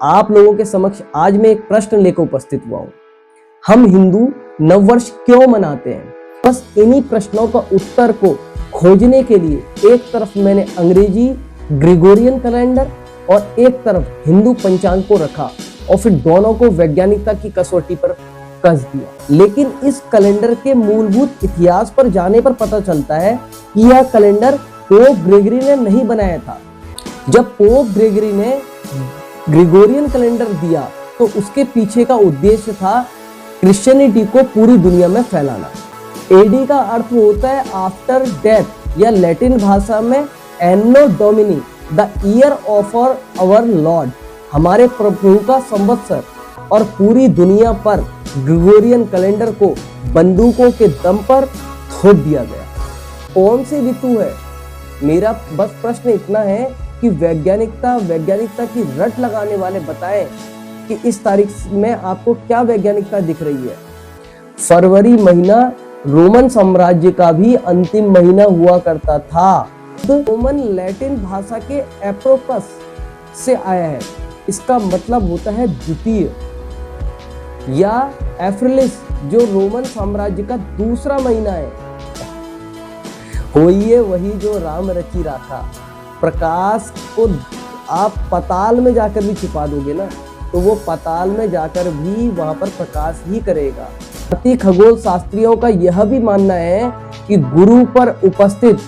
आप लोगों के समक्ष आज मैं एक प्रश्न लेकर उपस्थित हुआ हूं। हम हिंदू नववर्ष क्यों मनाते हैं? बस इन्हीं प्रश्नों का उत्तर को खोजने के लिए एक तरफ मैंने अंग्रेजी ग्रिगोरियन कैलेंडर और एक तरफ हिंदू पंचांग को रखा और फिर दोनों को वैज्ञानिकता की कसौटी पर कस दिया। लेकिन इस कैलेंडर के मूलभूत इतिहास पर जाने पर पता चलता है कि यह कैलेंडर पोप ग्रेगरी ने नहीं बनाया था। जब पोप ग्रेगरी ने ग्रिगोरियन कैलेंडर दिया तो उसके पीछे का उद्देश्य था क्रिश्चियनिटी को पूरी दुनिया में फैलाना। एडी का अर्थ होता है आफ्टर डेथ या लैटिन भाषा में anno Domini, the year of our Lord, हमारे प्रभु का संवत्सर। और पूरी दुनिया पर ग्रिगोरियन कैलेंडर को बंदूकों के दम पर थोप दिया गया। कौन सी ऋतु है? मेरा बस प्रश्न इतना है कि वैज्ञानिकता की रट लगाने वाले बताएं कि इस तारीख में आपको क्या वैज्ञानिकता दिख रही है। फरवरी महीना रोमन साम्राज्य का भी अंतिम महीना हुआ करता था। रोमन लैटिन भाषा के एप्रोपस से आया है। इसका मतलब होता है द्वितीय, या एप्रिलिस जो रोमन साम्राज्य का दूसरा महीना है। होइए वही जो राम रचि राखा। प्रकाश को आप पताल में जाकर भी छिपा दोगे ना, तो वो पताल में जाकर भी वहां पर प्रकाश ही करेगा। भारतीय खगोल शास्त्रियों का यह भी मानना है कि गुरु पर उपस्थित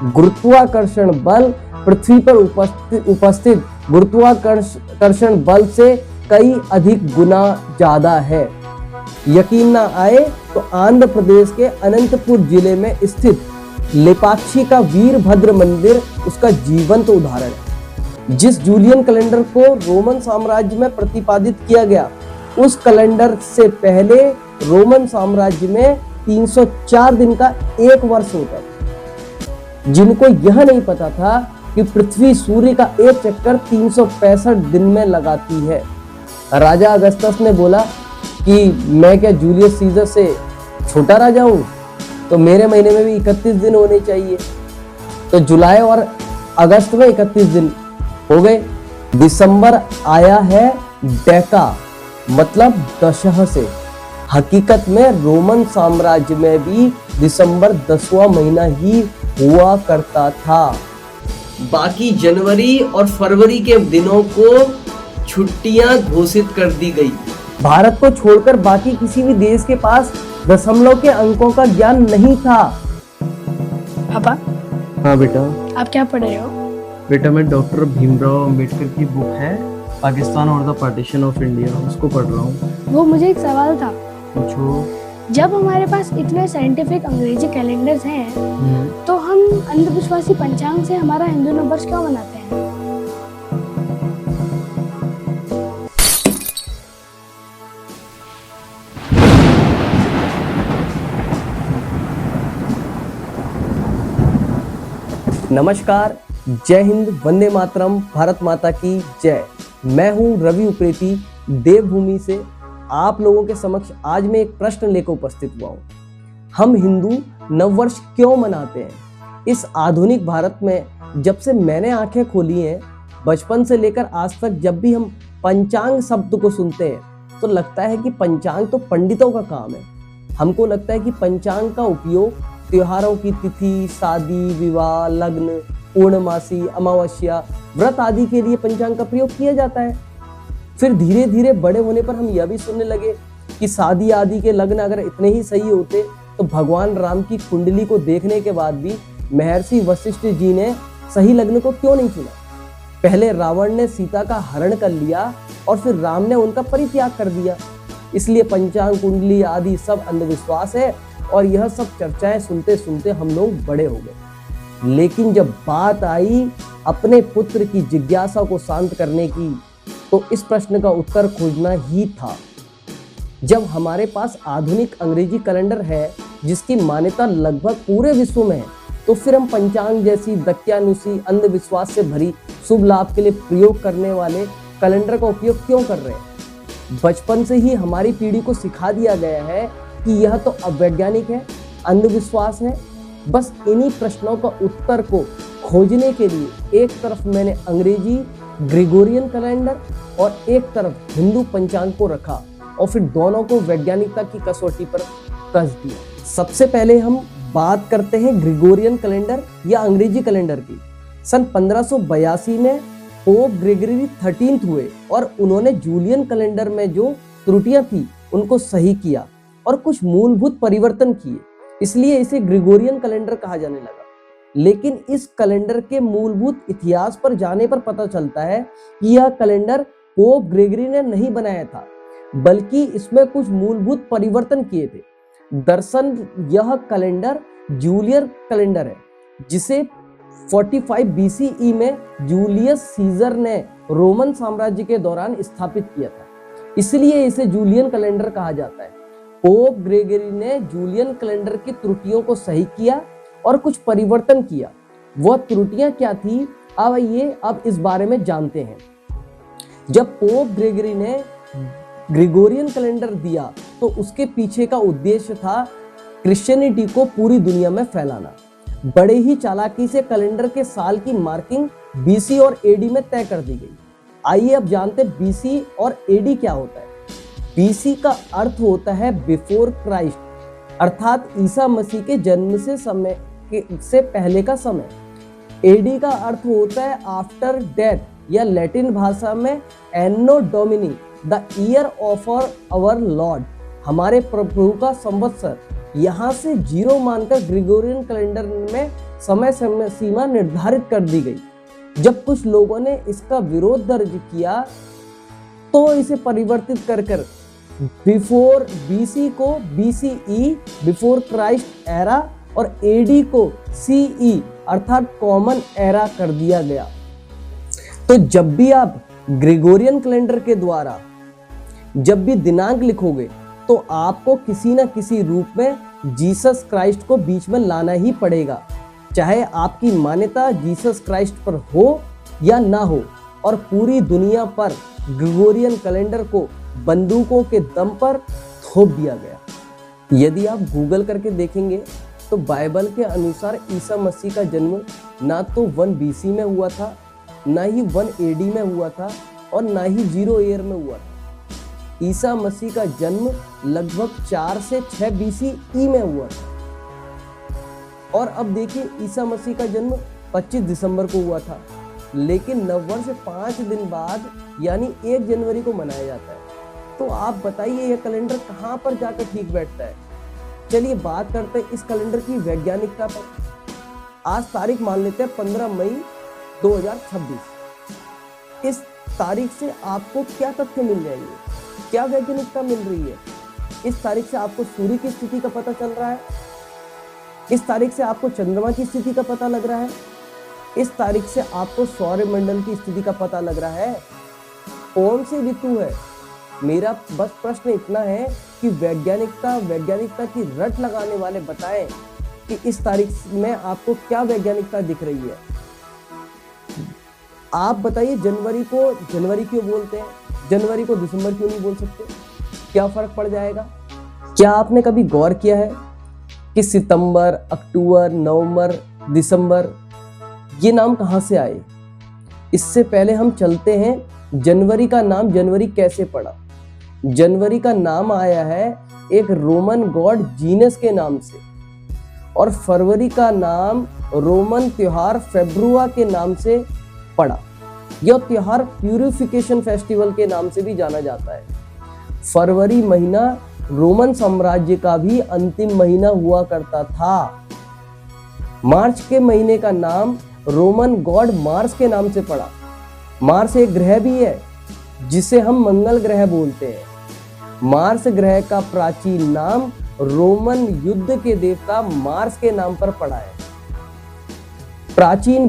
गुरुत्वाकर्षण बल पृथ्वी पर उपस्थित गुरुत्वाकर्षण बल से कई अधिक गुना ज्यादा है। यकीन ना आए तो आंध्र प्रदेश के अनंतपुर जिले में स्थित लेपाक्षी का वीरभद्र मंदिर उसका जीवंत उदाहरण है। जिस जूलियन कैलेंडर को रोमन साम्राज्य में प्रतिपादित किया गया, उस कैलेंडर से पहले रोमन साम्राज्य में 304 दिन का एक वर्ष होता था। जिनको यह नहीं पता था कि पृथ्वी सूर्य का एक चक्कर 365 दिन में लगाती है। राजा अगस्टस ने बोला कि मैं क्या जूलियस सीजर से छोटा राजा हूं, तो मेरे महीने में भी 31 दिन होने चाहिए। तो जुलाई और अगस्त में 31 दिन हो गए। दिसंबर आया है डेका, मतलब दशह से। हकीकत में रोमन साम्राज्य में भी दिसंबर 10वां महीना ही हुआ करता था। बाकी जनवरी और फरवरी के दिनों को छुट्टियां घोषित कर दी गई। भारत को छोड़कर बाकी किसी भी देश के पास दशमलव के अंकों का ज्ञान नहीं था। पापा। हाँ बेटा। आप क्या पढ़ रहे हो? बेटा मैं डॉक्टर भीमराव अंबेडकर की बुक है पाकिस्तान और द पार्टीशन ऑफ इंडिया, उसको पढ़ रहा हूँ। वो मुझे एक सवाल था। पूछो। जब हमारे पास इतने साइंटिफिक अंग्रेजी कैलेंडर्स हैं, तो हम अंधविश्वासी पंचांग से हमारा हिंदू नववर्ष क्यों मनाते हैं? नमस्कार, जय हिंद, वंदे मातरम, भारत माता की जय। मैं हूं रवि उप्रेती, देवभूमि से। आप लोगों के समक्ष आज मैं एक प्रश्न लेकर उपस्थित हुआ हूं। हम हिंदू नववर्ष क्यों मनाते हैं? इस आधुनिक भारत में जब से मैंने आंखें खोली हैं, बचपन से लेकर आज तक, जब भी हम पंचांग शब्द को सुनते हैं तो लगता है कि पंचांग तो पंडितों का काम है। हमको लगता है कि पंचांग का उपयोग त्योहारों की तिथि, शादी, विवाह, लग्न, पूर्णमासी, अमावस्या, व्रत आदि के लिए पंचांग का प्रयोग किया जाता है। फिर धीरे धीरे बड़े होने पर हम यह भी सुनने लगे कि शादी आदि के लग्न अगर इतने ही सही होते तो भगवान राम की कुंडली को देखने के बाद भी महर्षि वशिष्ठ जी ने सही लग्न को क्यों नहीं चुना? पहले रावण ने सीता का हरण कर लिया और फिर राम ने उनका परित्याग कर दिया। इसलिए पंचांग, कुंडली आदि सब अंधविश्वास है और यह सब चर्चाएं सुनते सुनते हम लोग बड़े हो गए। लेकिन जब बात आई अपने पुत्र की जिज्ञासा को शांत करने की, तो इस प्रश्न का उत्तर खोजना ही था। जब हमारे पास आधुनिक अंग्रेजी कैलेंडर है जिसकी मान्यता लगभग पूरे विश्व में है, तो फिर हम पंचांग जैसी दक्यानुसी अंधविश्वास से भरी शुभ लाभ के लिए प्रयोग करने वाले कैलेंडर का उपयोग क्यों कर रहे हैं? बचपन से ही हमारी पीढ़ी को सिखा दिया गया है कि यह तो अवैज्ञानिक है, अंधविश्वास है। बस इन्हीं प्रश्नों का उत्तर को खोजने के लिए एक तरफ मैंने अंग्रेजी ग्रेगोरियन कैलेंडर और एक तरफ हिंदू पंचांग को रखा और फिर दोनों को वैज्ञानिकता की कसौटी पर कस दिया। सबसे पहले हम बात करते हैं ग्रेगोरियन कैलेंडर या अंग्रेजी कैलेंडर की। सन 1582 में पोप ग्रेगरी 13 हुए और उन्होंने जूलियन कैलेंडर में जो त्रुटियां थी उनको सही किया और कुछ मूलभूत परिवर्तन किए, इसलिए इसे ग्रेगोरियन कैलेंडर कहा जाने लगा। लेकिन इस कैलेंडर के मूलभूत इतिहास पर जाने पर पता चलता है कि यह कैलेंडर पोप ग्रेगरी ने नहीं बनाया था, बल्कि इसमें कुछ मूलभूत परिवर्तन किए थे। दरअसल यह कैलेंडर जूलियन कैलेंडर है, जिसे 45 BCE में जूलियस सीजर ने रोमन साम्राज्य के दौरान स्थापित किया था, इसलिए इसे जूलियन कैलेंडर कहा जाता है। पोप ग्रेगरी ने जूलियन कैलेंडर की त्रुटियों को सही किया और कुछ परिवर्तन किया। वह त्रुटियां क्या थी, अब इस बारे में जानते हैं। जब पोप ग्रेगरी ने ग्रेगोरियन कैलेंडर दिया तो उसके पीछे का उद्देश्य था क्रिश्चियनिटी को पूरी दुनिया में फैलाना। बड़े ही चालाकी से कैलेंडर के साल की मार्किंग BC और AD में तय कर दी गई। आइए अब जानते हैं BC और AD क्या होता है। BC का अर्थ होता है बिफोर क्राइस्ट, अर्थात ईसा मसीह के जन्म से पहले का समय। AD का अर्थ होता है आफ्टर डेथ, या लैटिन भाषा में anno Domini, the year of our Lord, हमारे प्रभु का संवत्सर। यहाँ से 0 मानकर ग्रेगोरियन कैलेंडर में समय सीमा निर्धारित कर दी गई। जब कुछ लोगों ने इसका विरोध दर्ज किया तो इसे परिवर्तित कर बिफोर BC को BCE, बिफोर क्राइस्ट एरा, और AD को CE अर्थात कॉमन एरा कर दिया गया। तो जब भी आप ग्रेगोरियन कैलेंडर के द्वारा जब भी दिनांक लिखोगे तो आपको किसी न किसी रूप में जीसस क्राइस्ट को बीच में लाना ही पड़ेगा, चाहे आपकी मान्यता जीसस क्राइस्ट पर हो या ना हो। और पूरी दुनिया पर ग्रेगोरियन कैलेंडर को बंदूकों के दम पर थोप दिया गया। यदि आप गूगल करके देखेंगे तो बाइबल के अनुसार ईसा मसीह का जन्म ना तो 1 BC में हुआ था, ना ही 1 AD में हुआ था, और ना ही 0 ईयर में हुआ था। ईसा मसीह का जन्म लगभग 4 से 6 BCE में हुआ था। और अब देखिए, ईसा मसीह का जन्म 25 दिसंबर को हुआ था, लेकिन नववर्ष से 5 दिन बाद यानी 1 जनवरी को मनाया जाता है। तो आप बताइए यह कैलेंडर कहाँ पर जाकर ठीक बैठता है। चलिए बात करते हैं इस कैलेंडर की वैज्ञानिकता पर। आज तारीख मान लेते हैं 15 मई 2026। इस तारीख से आपको क्या तथ्य मिल जाएंगे, क्या वैज्ञानिकता मिल रही है। इस तारीख से आपको सूर्य की स्थिति का पता चल रहा है, इस तारीख से आपको चंद्रमा की स्थिति का पता लग रहा है, इस तारीख से आपको सौरमंडल की स्थिति का पता लग रहा है। कौन सी ऋतु है। मेरा बस प्रश्न इतना है कि वैज्ञानिकता की रट लगाने वाले बताएं कि इस तारीख में आपको क्या वैज्ञानिकता दिख रही है। आप बताइए, जनवरी को जनवरी क्यों बोलते हैं, जनवरी को दिसंबर क्यों नहीं बोल सकते, क्या फर्क पड़ जाएगा। क्या आपने कभी गौर किया है कि सितंबर, अक्टूबर, नवंबर, दिसंबर ये नाम कहाँ से आए। इससे पहले हम चलते हैं जनवरी का नाम जनवरी कैसे पड़ा। जनवरी का नाम आया है एक रोमन गॉड जीनस के नाम से, और फरवरी का नाम रोमन त्योहार फेब्रुआ के नाम से पड़ा। यह त्योहार प्यूरिफिकेशन फेस्टिवल के नाम से भी जाना जाता है। फरवरी महीना रोमन साम्राज्य का भी अंतिम महीना हुआ करता था। मार्च के महीने का नाम रोमन गॉड मार्स के नाम से पड़ा। मार्स एक ग्रह भी है जिसे हम मंगल ग्रह बोलते हैं। मार्स ग्रह का प्राचीन नाम रोमन युद्ध के देवता मार्स के नाम पर पड़ा है। प्राचीन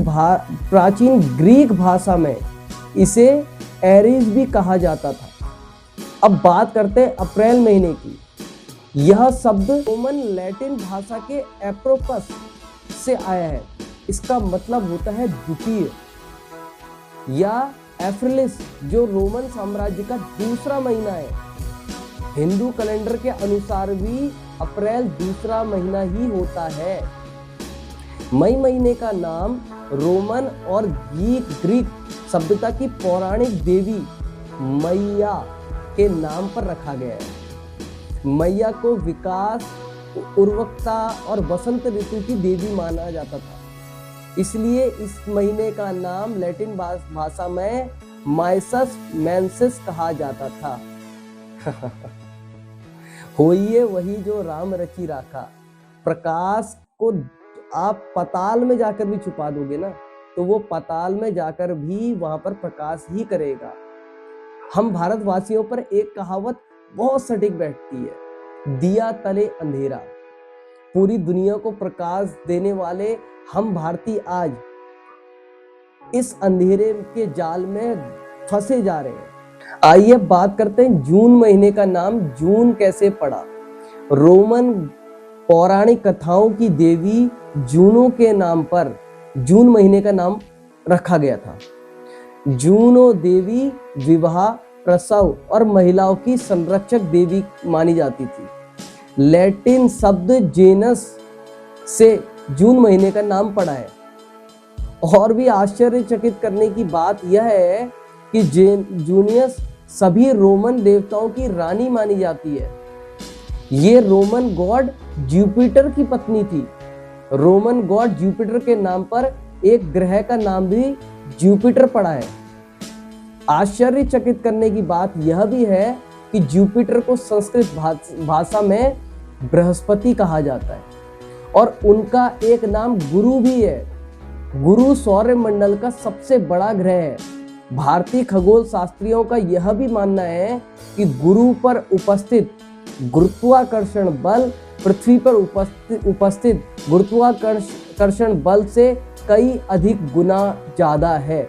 ग्रीक भाषा में इसे एरिस भी कहा जाता था। अब बात करते हैं अप्रैल महीने की। यह शब्द रोमन लैटिन भाषा के एप्रोपस से आया है। इसका मतलब होता है द्वितीय, या एप्रिलिस जो रोमन साम्राज्य का दूसरा महीना है। हिंदू कैलेंडर के अनुसार भी अप्रैल दूसरा महीना ही होता है। मई महीने का नाम रोमन और ग्रीक सभ्यता की पौराणिक देवी मैया के नाम पर रखा गया है। मैया को विकास, उर्वरकता और बसंत ऋतु की देवी माना जाता था, इसलिए इस महीने का नाम लैटिन भाषा में माइसस मेंसिस कहा जाता था। होइए वही जो राम रची राखा। प्रकाश को आप पताल में जाकर भी छुपा दोगे ना, तो वो पताल में जाकर भी वहां पर प्रकाश ही करेगा। हम भारतवासियों पर एक कहावत बहुत सटीक बैठती है, दिया तले अंधेरा। पूरी दुनिया को प्रकाश देने वाले हम भारतीय आज इस अंधेरे के जाल में फंसे जा रहे हैं। आइए बात करते हैं जून महीने का नाम जून कैसे पड़ा। रोमन पौराणिक कथाओं की देवी जूनो के नाम पर जून महीने का नाम रखा गया था। जूनो देवी विवाह, प्रसव और महिलाओं की संरक्षक देवी मानी जाती थी। लैटिन शब्द जेनस से जून महीने का नाम पड़ा है। और भी आश्चर्यचकित करने की बात यह है कि जूनियस सभी रोमन देवताओं की रानी मानी जाती है। ये रोमन गॉड जुपिटर की पत्नी थी। रोमन गॉड जुपिटर के नाम पर एक ग्रह का नाम भी जुपिटर पड़ा है। आश्चर्यचकित करने की बात यह भी है कि जुपिटर को संस्कृत भाषा में बृहस्पति कहा जाता है और उनका एक नाम गुरु भी है। गुरु सौरमंडल का सबसे बड़ा ग्रह है। भारतीय खगोल शास्त्रियों का यह भी मानना है कि गुरु पर उपस्थित गुरुत्वाकर्षण बल पृथ्वी पर उपस्थित गुरुत्वाकर्षण बल से कई अधिक गुना ज्यादा है।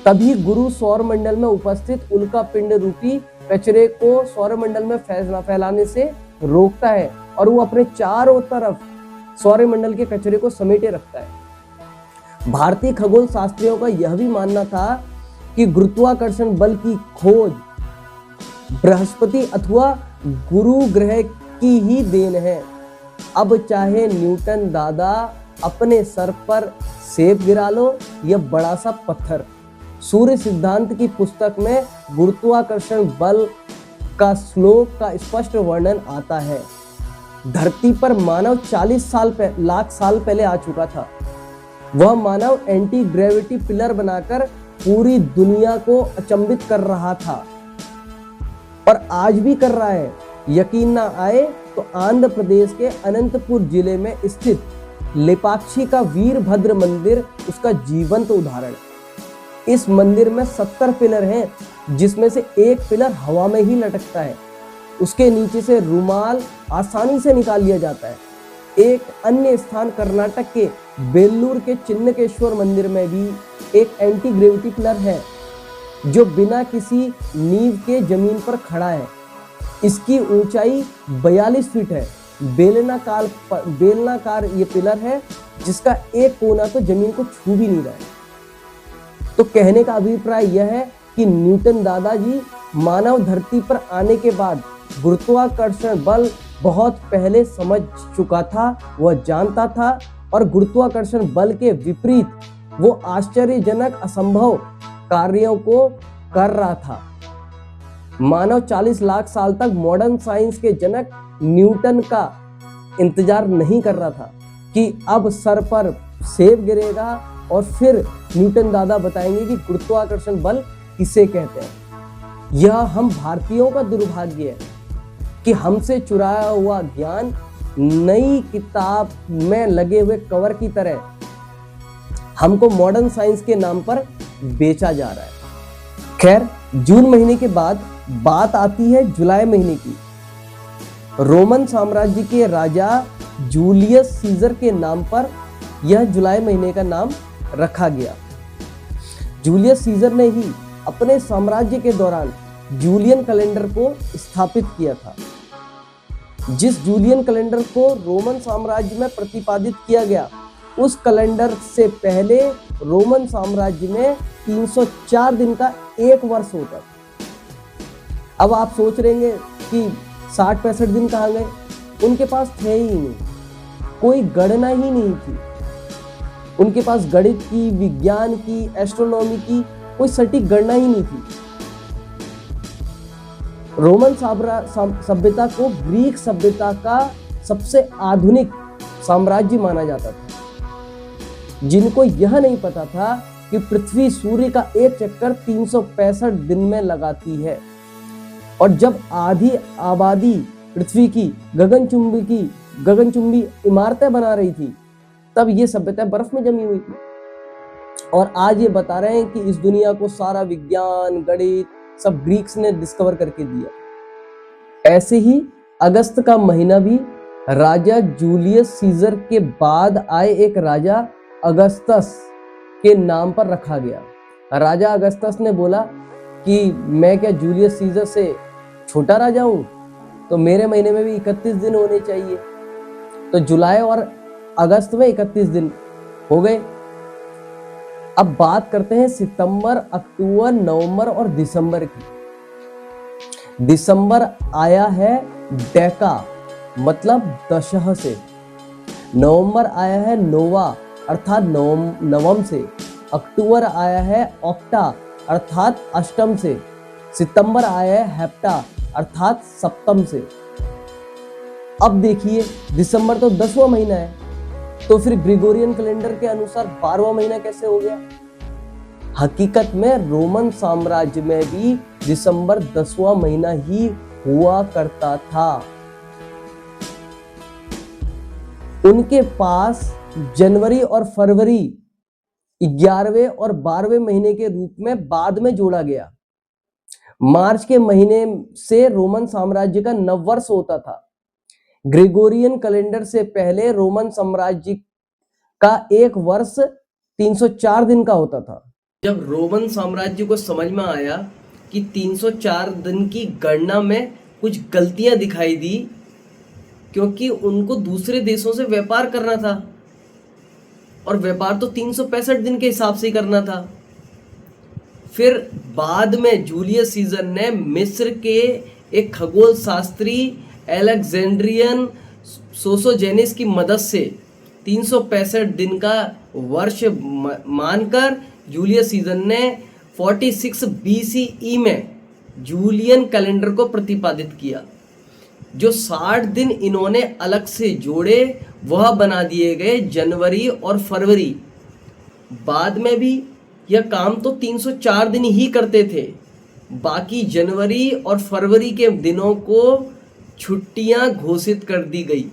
तभी गुरु सौरमंडल में उपस्थित उल्का पिंड रूपी कचरे को सौरमंडल में फैलाने से रोकता है और वो अपने चारों तरफ सौरमंडल के कचरे को समेटे रखता है। भारतीय खगोल शास्त्रियों का यह भी मानना था कि गुरुत्वाकर्षण बल की खोज बृहस्पति अथवा गुरु ग्रह की ही देन है। अब चाहे न्यूटन दादा अपने सर पर सेब गिरा लो या बड़ा सा पत्थर, सूर्य सिद्धांत की पुस्तक में गुरुत्वाकर्षण बल का श्लोक का स्पष्ट वर्णन आता है। धरती पर मानव 40 लाख साल पहले आ चुका था। वह मानव एंटी ग्रेविटी पिलर बनाकर पूरी दुनिया को अचंभित कर रहा था और आज भी कर रहा है। यकीन ना आए तो आंध्र प्रदेश के अनंतपुर जिले में स्थित लेपाक्षी का वीरभद्र मंदिर उसका जीवंत उदाहरण। इस मंदिर में 70 पिलर हैं, जिसमें से एक पिलर हवा में ही लटकता है। उसके नीचे से रुमाल आसानी से निकाल लिया जाता है। एक अन्य स्थान कर्नाटक के बेल्लूर के चिन्नकेश्वर मंदिर में भी एक एंटी ग्रेविटी पिलर है जो बिना किसी नींव के जमीन पर खड़ा है। इसकी ऊंचाई 42 फीट है। बेलनाकार ये पिलर है जिसका एक कोना तो जमीन को छू भी नहीं रहा है। तो कहने का अभिप्राय यह है कि न्यूटन दादाजी मानव धरती पर आने के बाद गुरुत्वाकर्षण बल बहुत पहले समझ चुका था, वह जानता था और गुरुत्वाकर्षण बल के विपरीत वो आश्चर्यजनक असंभव कार्यों को कर रहा था। मानव 40 लाख साल तक मॉडर्न साइंस के जनक न्यूटन का इंतजार नहीं कर रहा था कि अब सर पर सेब गिरेगा और फिर न्यूटन दादा बताएंगे कि गुरुत्वाकर्षण बल किसे कहते हैं। यह हम भारतीयों का दुर्भाग्य है कि हमसे चुराया हुआ ज्ञान नई किताब में लगे हुए कवर की तरह हमको मॉडर्न साइंस के नाम पर बेचा जा रहा है। खैर, जून महीने के बाद बात आती है जुलाई महीने की। रोमन साम्राज्य के राजा जूलियस सीजर के नाम पर यह जुलाई महीने का नाम रखा गया। जूलियस सीजर ने ही अपने साम्राज्य के दौरान जूलियन कैलेंडर को स्थापित किया था। जिस जूलियन कैलेंडर को रोमन साम्राज्य में प्रतिपादित किया गया, उस कैलेंडर से पहले रोमन साम्राज्य में 304 दिन का एक वर्ष होता था। अब आप सोच रहे हैं कि 60-65 दिन कहाँ गए? उनके पास थे ही नहीं, कोई गणना ही नहीं थी। उनके पास गणित की, विज्ञान की, एस्ट्रोनॉमी की कोई सटीक गणना ही नहीं थी। रोमन सभ्यता को ग्रीक सभ्यता का सबसे आधुनिक साम्राज्य माना जाता था। जिनको यह नहीं पता था कि पृथ्वी सूर्य का एक चक्कर 365 दिन में लगाती है, और जब आधी आबादी पृथ्वी की गगनचुंबी इमारतें बना रही थी, तब ये सभ्यता बर्फ में जमी हुई थी। और आज ये बता रहे हैं कि इस दुनिया को सारा विज्ञान, गणित सब ग्रीक्स ने डिस्कवर करके दिया। ऐसे ही अगस्त का महीना भी राजा जूलियस सीजर के बाद आए एक राजा अगस्तस के नाम पर रखा गया। राजा अगस्तस ने बोला कि मैं क्या जूलियस सीजर से छोटा राजा हूं, तो मेरे महीने में भी 31 दिन होने चाहिए। तो जुलाई और अगस्त में 31 दिन हो गए। अब बात करते हैं सितंबर, अक्टूबर, नवंबर और दिसंबर की। दिसंबर आया है डेका मतलब दशह से। नवंबर आया है नोवा अर्थात नवम से। अक्टूबर आया है ऑक्टा अर्थात अष्टम से। सितंबर आया है हेप्टा अर्थात सप्तम से। अब देखिए, दिसंबर तो 10वां महीना है, तो फिर ग्रेगोरियन कैलेंडर के अनुसार 12वां महीना कैसे हो गया? हकीकत में रोमन साम्राज्य में भी दिसंबर 10वां महीना ही हुआ करता था। उनके पास जनवरी और फरवरी 11वें और 12वें महीने के रूप में बाद में जोड़ा गया। मार्च के महीने से रोमन साम्राज्य का नववर्ष होता था। ग्रेगोरियन कैलेंडर से पहले रोमन साम्राज्य का एक वर्ष 304 दिन का होता था। जब रोमन साम्राज्य को समझ में आया कि 304 दिन की गणना में कुछ गलतियां दिखाई दी, क्योंकि उनको दूसरे देशों से व्यापार करना था, और व्यापार तो 365 दिन के हिसाब से ही करना था। फिर बाद में जूलियस सीजर ने मिस्र के एक खगोल शास्त्री एलेक्जेंड्रियन सोसोजेनिस की मदद से 365 दिन का वर्ष मानकर जूलियस सीजर ने 46 BCE में जूलियन कैलेंडर को प्रतिपादित किया। जो 60 दिन इन्होंने अलग से जोड़े वह बना दिए गए जनवरी और फरवरी। बाद में भी यह काम तो 304 दिन ही करते थे, बाकी जनवरी और फरवरी के दिनों को छुट्टियां घोषित कर दी गई।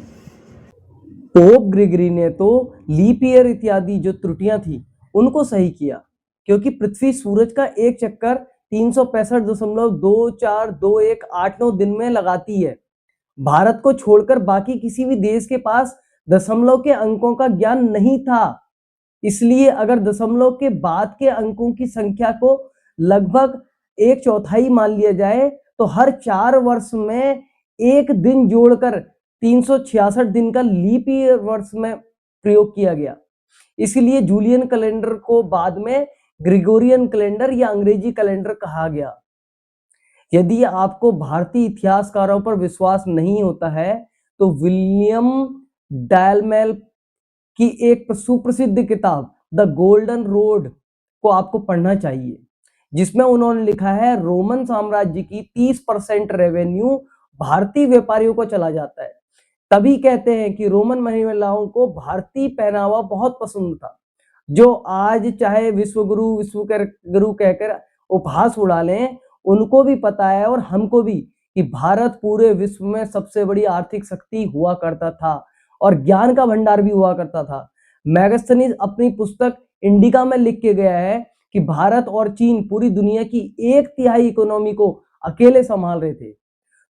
पोप ग्रेगरी ने तो लीप ईयर इत्यादि जो त्रुटियां थी उनको सही किया, क्योंकि पृथ्वी सूरज का एक चक्कर 365.242189 दिन में लगाती है। भारत को छोड़कर बाकी किसी भी देश के पास दशमलव के अंकों का ज्ञान नहीं था। इसलिए अगर दशमलव के बाद के अंकों की संख्या को लगभग 1/4 मान लिया जाए, तो हर 4 वर्ष में एक दिन जोड़कर 366 दिन का लीप ईयर वर्ष में प्रयोग किया गया। इसलिए जूलियन कैलेंडर को बाद में ग्रेगोरियन कैलेंडर या अंग्रेजी कैलेंडर कहा गया। यदि आपको भारतीय इतिहासकारों पर विश्वास नहीं होता है, तो विलियम डायलमेल की एक सुप्रसिद्ध किताब द गोल्डन रोड को आपको पढ़ना चाहिए, जिसमें उन्होंने लिखा है रोमन साम्राज्य की 30% रेवेन्यू भारतीय व्यापारियों को चला जाता है। तभी कहते हैं कि रोमन महिलाओं को भारतीय पहनावा बहुत पसंद था, जो आज चाहे विश्व गुरु कहकर उपहास उड़ा लें, उनको भी पता है और हमको भी कि भारत पूरे विश्व में सबसे बड़ी आर्थिक शक्ति हुआ करता था और ज्ञान का भंडार भी हुआ करता था। मैगस्थनीज अपनी पुस्तक इंडिका में लिख के गया है कि भारत और चीन पूरी दुनिया की 1/3 इकोनॉमी को अकेले संभाल रहे थे।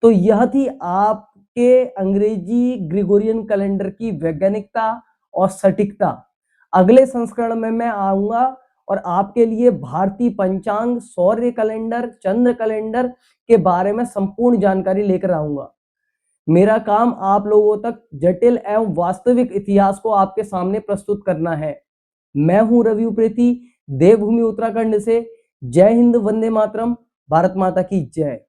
तो यह थी आपके अंग्रेजी ग्रेगोरियन कैलेंडर की वैज्ञानिकता और सटीकता। अगले संस्करण में मैं आऊंगा और आपके लिए भारतीय पंचांग, सौर्य कैलेंडर, चंद्र कैलेंडर के बारे में संपूर्ण जानकारी लेकर आऊंगा। मेरा काम आप लोगों तक जटिल एवं वास्तविक इतिहास को आपके सामने प्रस्तुत करना है। मैं हूं रवि उप्रेती, देवभूमि उत्तराखंड से। जय हिंद, वंदे मातरम, भारत माता की जय।